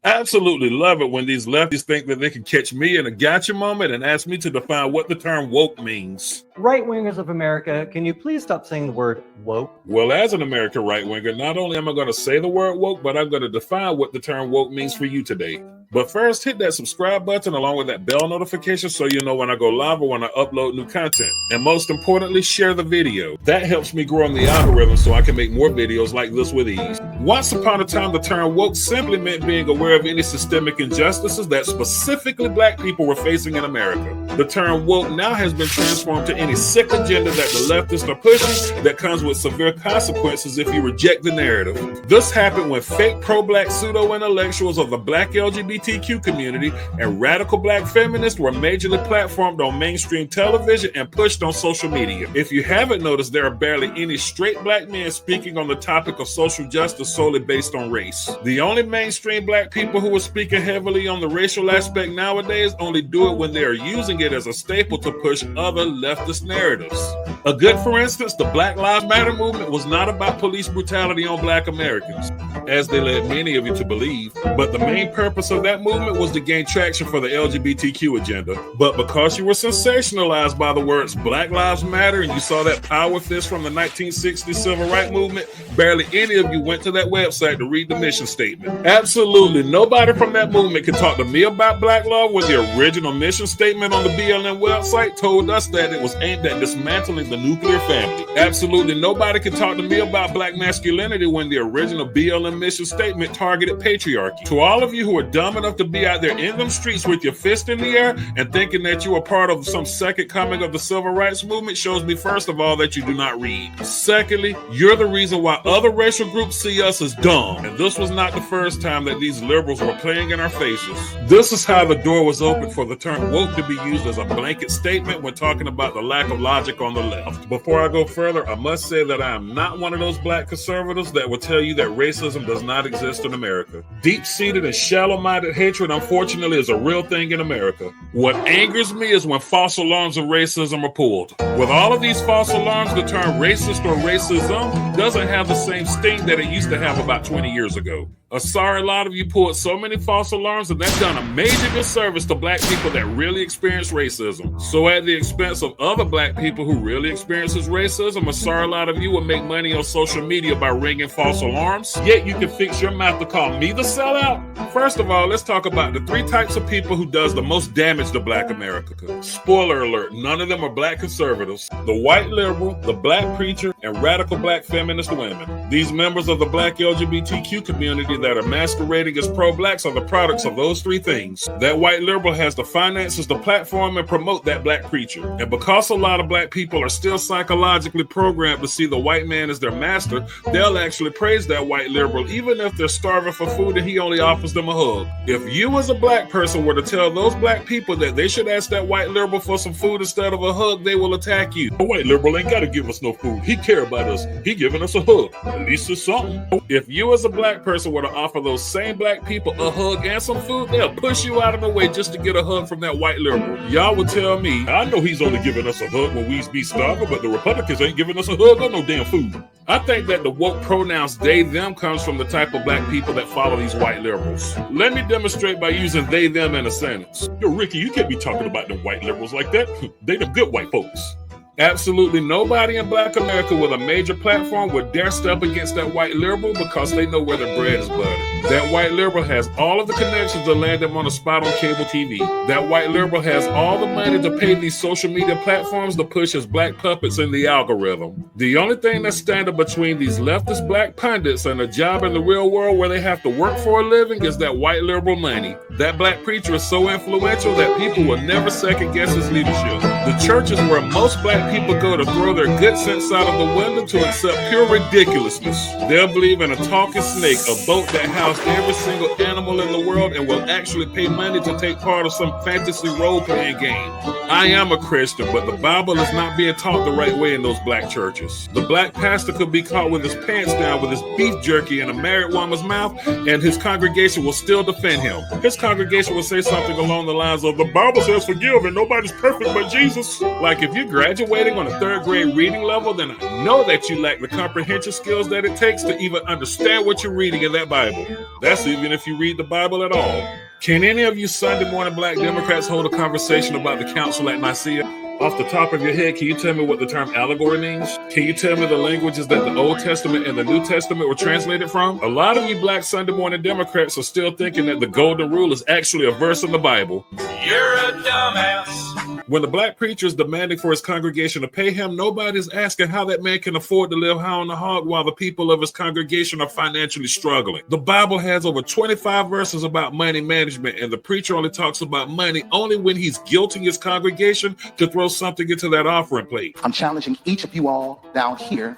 Absolutely love it when these lefties think that they can catch me in a gotcha moment and ask me to define what the term woke means. Right-wingers of America, can you please stop saying the word woke? Well, as an American right-winger, not only am I going to say the word woke, but I'm going to define what the term woke means for you today. But first, hit that subscribe button along with that bell notification so you know when I go live or when I upload new content. And most importantly, share the video. That helps me grow in the algorithm so I can make more videos like this with ease. Once upon a time, the term woke simply meant being aware of any systemic injustices that specifically Black people were facing in America. The term woke now has been transformed to any sick agenda that the leftists are pushing that comes with severe consequences if you reject the narrative. This happened when fake pro-Black pseudo-intellectuals of the Black LGBTQ community and radical Black feminists were majorly platformed on mainstream television and pushed on social media. If you haven't noticed, there are barely any straight Black men speaking on the topic of social justice solely based on race. The only mainstream Black people who are speaking heavily on the racial aspect nowadays only do it when they are using it as a staple to push other leftist narratives. A good for instance, the Black Lives Matter movement was not about police brutality on Black Americans, as they led many of you to believe, but the main purpose of that movement was to gain traction for the LGBTQ agenda. But because you were sensationalized by the words Black Lives Matter and you saw that power fist from the 1960s civil rights movement, barely any of you went to that website to read the mission statement. Absolutely nobody from that movement can talk to me about Black love when the original mission statement on the BLM website told us that it was aimed at dismantling the nuclear family. Absolutely nobody can talk to me about Black masculinity when the original BLM mission statement targeted patriarchy. To all of you who are dumb enough to be out there in them streets with your fist in the air and thinking that you are part of some second coming of the civil rights movement shows me, first of all, that you do not read. Secondly, you're the reason why other racial groups see us as dumb. And this was not the first time that these liberals were playing in our faces. This is how the door was opened for the term woke to be used as a blanket statement when talking about the lack of logic on the left. Before I go further, I must say that I am not one of those Black conservatives that will tell you that racism does not exist in America. Deep-seated and shallow-minded hatred, unfortunately, is a real thing in America. What angers me is when false alarms of racism are pulled. With all of these false alarms, the term racist or racism doesn't have the same sting that it used to have about 20 years ago. A sorry lot of you pulled so many false alarms and that's done a major disservice to Black people that really experience racism. So at the expense of other Black people who really experiences racism, a sorry lot of you will make money on social media by ringing false alarms, yet you can fix your mouth to call me the sellout? First of all, let's talk about the three types of people who does the most damage to Black America. Spoiler alert, none of them are Black conservatives. The white liberal, the Black preacher, and radical Black feminist women. These members of the Black LGBTQ community that are masquerading as pro-Blacks are the products of those three things. That white liberal has the finances to platform and promote that Black preacher. And because a lot of Black people are still psychologically programmed to see the white man as their master, they'll actually praise that white liberal even if they're starving for food and he only offers them a hug. If you as a Black person were to tell those Black people that they should ask that white liberal for some food instead of a hug, they will attack you. The white liberal ain't gotta give us no food. He care about us. He giving us a hug. At least it's something. If you as a Black person were to offer those same Black people a hug and some food, they'll push you out of the way just to get a hug from that white liberal. Y'all would tell me, I know he's only giving us a hug when we be starving, but the Republicans ain't giving us a hug or no damn food. I think that the woke pronouns they, them comes from the type of Black people that follow these white liberals. Let me demonstrate by using they, them in a sentence. Yo, Ricky, you can't be talking about them white liberals like that. They the good white folks. Absolutely nobody in Black America with a major platform would dare step against that white liberal because they know where the bread is buttered. That white liberal has all of the connections to land them on a spot on cable TV. That white liberal has all the money to pay these social media platforms to push his Black puppets in the algorithm. The only thing that's standing between these leftist Black pundits and a job in the real world where they have to work for a living is that white liberal money. That Black preacher is so influential that people will never second guess his leadership. The churches where most Black people go to throw their good sense out of the window to accept pure ridiculousness. They'll believe in a talking snake, a boat that housed every single animal in the world and will actually pay money to take part of some fantasy role-playing game. I am a Christian, but the Bible is not being taught the right way in those Black churches. The Black pastor could be caught with his pants down with his beef jerky in a married woman's mouth, and his congregation will still defend him. His congregation will say something along the lines of, the Bible says forgive and nobody's perfect but Jesus. Jesus? Like, if you're graduating on a 3rd grade reading level, then I know that you lack the comprehension skills that it takes to even understand what you're reading in that Bible. That's even if you read the Bible at all. Can any of you Sunday morning Black Democrats hold a conversation about the council at Nicaea? Off the top of your head, can you tell me what the term allegory means? Can you tell me the languages that the Old Testament and the New Testament were translated from? A lot of you Black Sunday morning Democrats are still thinking that the Golden Rule is actually a verse in the Bible. You're a dumbass. When the Black preacher is demanding for his congregation to pay him, nobody's asking how that man can afford to live high on the hog while the people of his congregation are financially struggling. The Bible has over 25 verses about money management, and the preacher only talks about money only when he's guilting his congregation to throw something into that offering plate. I'm challenging each of you all down here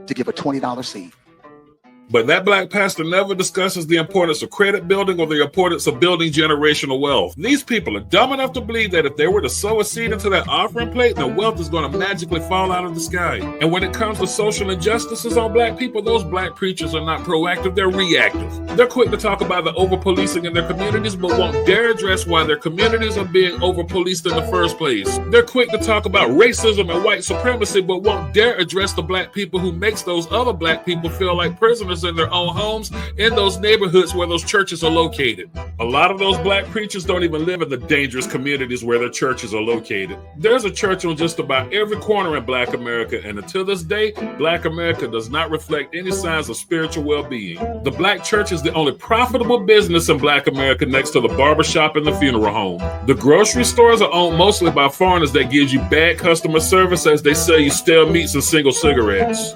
to give a $20 seed. But that Black pastor never discusses the importance of credit building or the importance of building generational wealth. These people are dumb enough to believe that if they were to sow a seed into that offering plate, then wealth is going to magically fall out of the sky. And when it comes to social injustices on Black people, those Black preachers are not proactive, they're reactive. They're quick to talk about the over-policing in their communities, but won't dare address why their communities are being over-policed in the first place. They're quick to talk about racism and white supremacy, but won't dare address the Black people who makes those other Black people feel like prisoners in their own homes in those neighborhoods where those churches are located. A lot of those Black preachers don't even live in the dangerous communities where their churches are located. There's a church on just about every corner in Black America, and until this day, Black America does not reflect any signs of spiritual well-being. The Black church is the only profitable business in Black America next to the barbershop and the funeral home. The grocery stores are owned mostly by foreigners that gives you bad customer service as they sell you stale meats and single cigarettes.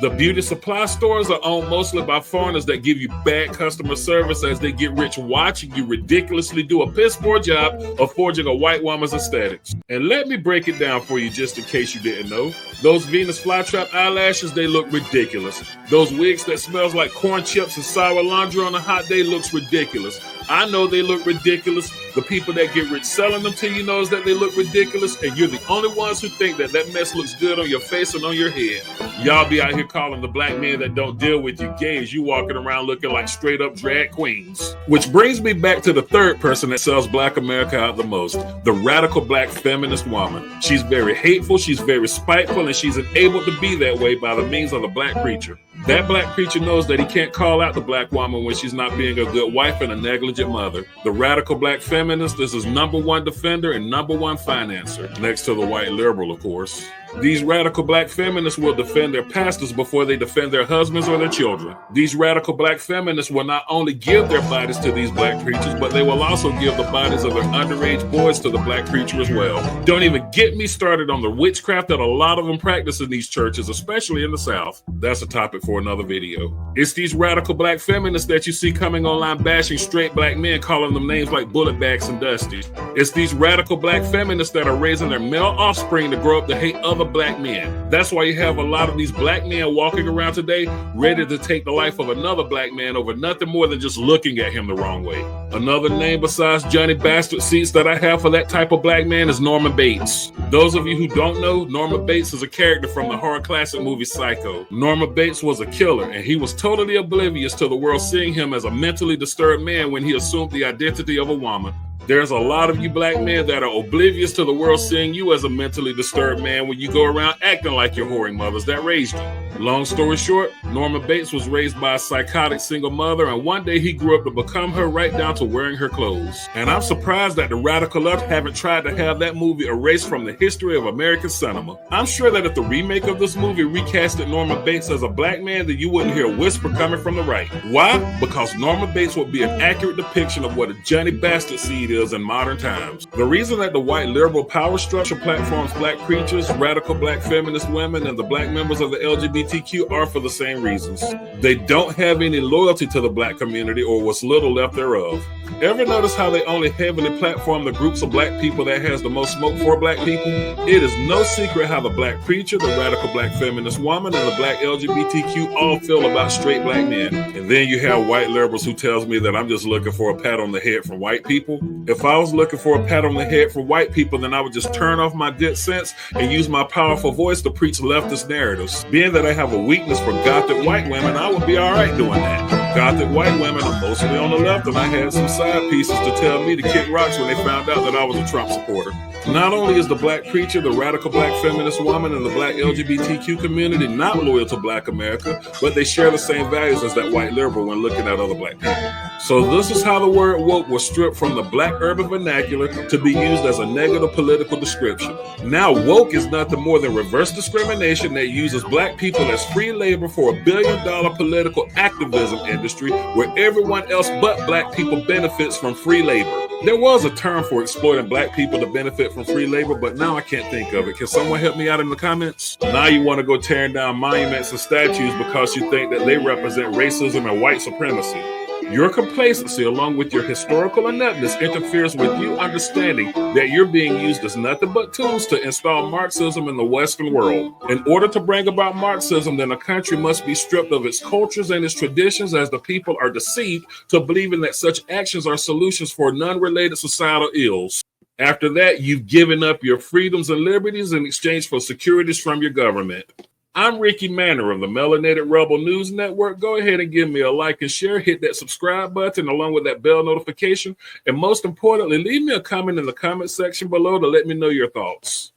The beauty supply stores are owned mostly by foreigners that give you bad customer service as they get rich watching you ridiculously do a piss poor job of forging a white woman's aesthetics. And let me break it down for you just in case you didn't know. Those Venus flytrap eyelashes, they look ridiculous. Those wigs that smells like corn chips and sour laundry on a hot day looks ridiculous. I know they look ridiculous. The people that get rich selling them to you knows that they look ridiculous, and you're the only ones who think that that mess looks good on your face and on your head. Y'all be out here calling the Black men that don't deal with you gays. You walking around looking like straight up drag queens. Which brings me back to the third person that sells Black America out the most, the radical Black feminist woman. She's very hateful, she's very spiteful, and she's enabled to be that way by the means of the Black preacher. That Black preacher knows that he can't call out the Black woman when she's not being a good wife and a negligent mother. The radical Black feminist is his #1 defender and #1 financer, next to the white liberal, of course. These radical Black feminists will defend their pastors before they defend their husbands or their children. These radical Black feminists will not only give their bodies to these Black preachers, but they will also give the bodies of their underage boys to the Black preacher as well. Don't even get me started on the witchcraft that a lot of them practice in these churches, especially in the South. That's a topic for another video. It's these radical Black feminists that you see coming online bashing straight Black men, calling them names like bullet bags and dusties. It's these radical Black feminists that are raising their male offspring to grow up to hate other Black men. That's why you have a lot of these Black men walking around today ready to take the life of another Black man over nothing more than just looking at him the wrong way. Another name besides Johnny Bastard Seats that I have for that type of Black man is Norman Bates. Those of you who don't know, Norman Bates is a character from the horror classic movie Psycho. Norman Bates was a killer, and he was totally oblivious to the world seeing him as a mentally disturbed man when he assumed the identity of a woman. There's a lot of you Black men that are oblivious to the world seeing you as a mentally disturbed man when you go around acting like your whoring mothers that raised you. Long story short, Norman Bates was raised by a psychotic single mother, and one day he grew up to become her right down to wearing her clothes. And I'm surprised that the radical left haven't tried to have that movie erased from the history of American cinema. I'm sure that if the remake of this movie recasted Norman Bates as a Black man, then you wouldn't hear a whisper coming from the right. Why? Because Norman Bates would be an accurate depiction of what a Johnny Bastard seed is in modern times. The reason that the white liberal power structure platforms Black preachers, radical Black feminist women, and the Black members of the LGBTQ are for the same reasons. They don't have any loyalty to the Black community or what's little left thereof. Ever notice how they only heavily platform the groups of Black people that has the most smoke for Black people? It is no secret how the Black preacher, the radical Black feminist woman, and the Black LGBTQ all feel about straight Black men. And then you have white liberals who tells me that I'm just looking for a pat on the head from white people. If I was looking for a pat on the head from white people, then I would just turn off my good sense and use my powerful voice to preach leftist narratives. Being that I have a weakness for gothic white women, I would be all right doing that. Gothic white women are mostly on the left, and I had some side pieces to tell me to kick rocks when they found out that I was a Trump supporter. Not only is the black preacher, the radical black feminist woman, and the black LGBTQ community not loyal to black America, but they share the same values as that white liberal when looking at other black people. So this is how the word woke was stripped from the black urban vernacular to be used as a negative political description. Now woke is nothing more than reverse discrimination that uses black people as free labor for $1 billion political activism industry where everyone else but black people benefits from free labor. There was a term for exploiting black people to benefit from free labor, but now I can't think of it. Can someone help me out in the comments? Now you want to go tearing down monuments and statues because you think that they represent racism and white supremacy. Your complacency, along with your historical ineptness, interferes with you understanding that you're being used as nothing but tools to install Marxism in the Western world. In order to bring about Marxism, then a country must be stripped of its cultures and its traditions, as the people are deceived to believing that such actions are solutions for non-related societal ills. After that, you've given up your freedoms and liberties in exchange for securities from your government. I'm Ricky Manor of the Melanated Rebel News Network. Go ahead and give me a like and share. Hit that subscribe button along with that bell notification. And most importantly, leave me a comment in the comment section below to let me know your thoughts.